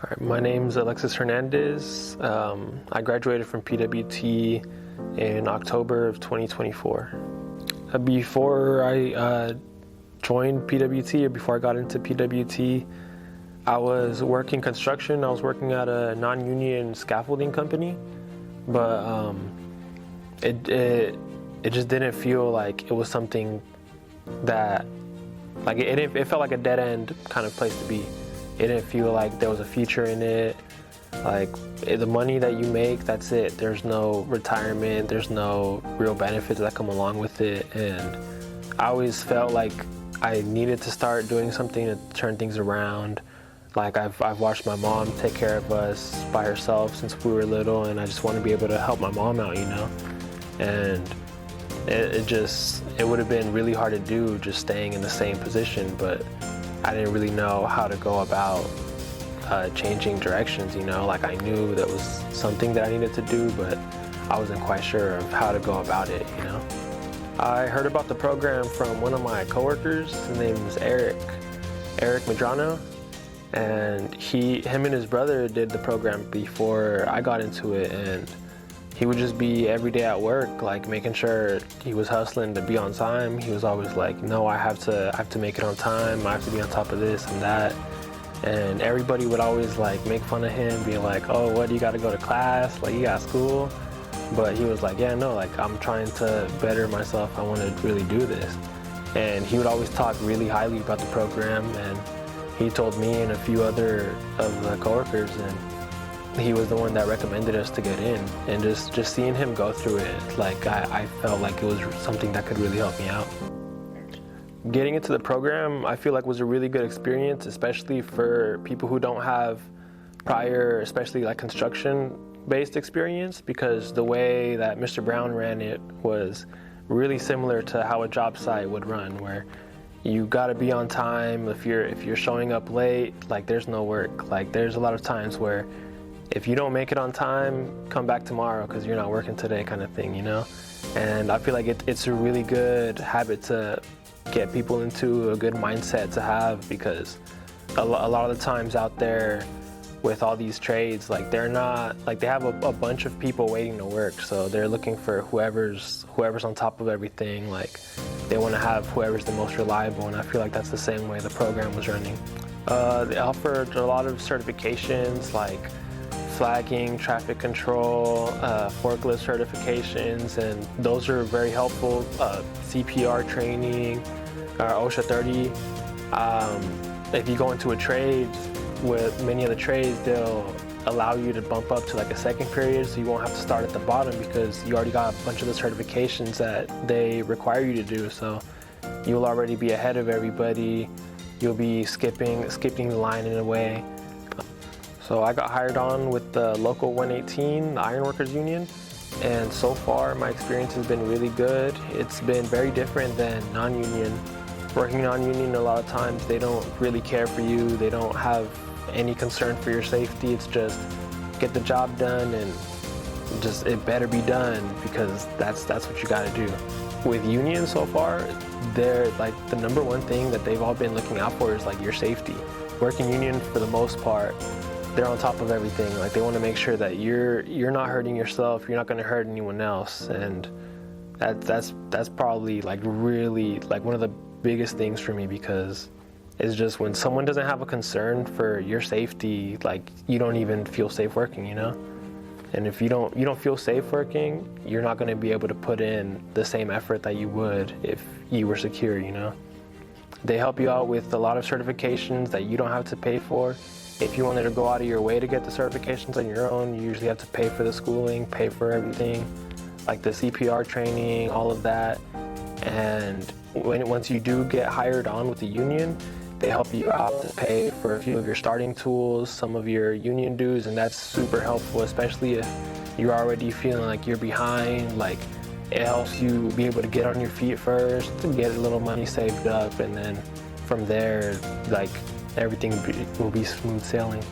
All right, my name's Alexis Hernandez. I graduated from PWT in October of 2024. Before I joined PWT, or before I got into PWT, I was working construction. I was working at a non-union scaffolding company, but it just didn't feel like it was something that, like it felt like a dead end kind of place to be. It didn't feel like there was a future in it. Like the money that you make, that's it. There's no retirement, there's no real benefits that come along with it. And I always felt like I needed to start doing something to turn things around. Like I've watched my mom take care of us by herself since we were little, and I just want to be able to help my mom out, you know? And it would have been really hard to do just staying in the same position, but I didn't really know how to go about changing directions, you know? Like I knew that was something that I needed to do, but I wasn't quite sure of how to go about it, you know? I heard about the program from one of my coworkers. His name is Eric Medrano, and him and his brother did the program before I got into it, and he would just be every day at work, like making sure he was hustling to be on time. He was always like, no, I have to make it on time. I have to be on top of this and that. And everybody would always like make fun of him, being like, oh, what, you got to go to class? Like, you got school? But he was like, yeah, no, like I'm trying to better myself. I want to really do this. And he would always talk really highly about the program. And he told me and a few other of the coworkers, and he was the one that recommended us to get in. And just seeing him go through it, like I felt like it was something that could really help me out. Getting into the program, I feel like was a really good experience, especially for people who don't have prior, especially like construction-based experience, because the way that Mr. Brown ran it was really similar to how a job site would run, where you gotta be on time. If you're showing up late, like there's no work. Like there's a lot of times where if you don't make it on time, come back tomorrow because you're not working today, kind of thing, you know? And I feel like it's a really good habit to get people into, a good mindset to have, because a lot of the times out there with all these trades, like they're not, like they have a bunch of people waiting to work, so they're looking for whoever's on top of everything. Like they want to have whoever's the most reliable, and I feel like that's the same way the program was running. They offered a lot of certifications like flagging, traffic control, forklift certifications, and those are very helpful. CPR training, OSHA 30. If you go into a trade, with many of the trades, they'll allow you to bump up to like a second period, so you won't have to start at the bottom because you already got a bunch of the certifications that they require you to do. So you'll already be ahead of everybody. You'll be skipping the line in a way. So I got hired on with the local 118, the Ironworkers Union, and so far my experience has been really good. It's been very different than non-union. Working non-union, a lot of times they don't really care for you. They don't have any concern for your safety. It's just get the job done, and just it better be done because that's what you got to do. With union so far, they're like the number one thing that they've all been looking out for is like your safety. Working union, for the most part, they're on top of everything. Like they want to make sure that you're not hurting yourself, you're not going to hurt anyone else, and that's probably like really like one of the biggest things for me, because it's just when someone doesn't have a concern for your safety, like you don't even feel safe working, you know? And if you don't feel safe working, you're not going to be able to put in the same effort that you would if you were secure, you know? They help you out with a lot of certifications that you don't have to pay for. If you wanted to go out of your way to get the certifications on your own, you usually have to pay for the schooling, pay for everything, like the CPR training, all of that. And once you do get hired on with the union, they help you out to pay for a few of your starting tools, some of your union dues, and that's super helpful, especially if you're already feeling like you're behind. Like it helps you be able to get on your feet first, to get a little money saved up, and then from there, like everything will be smooth sailing.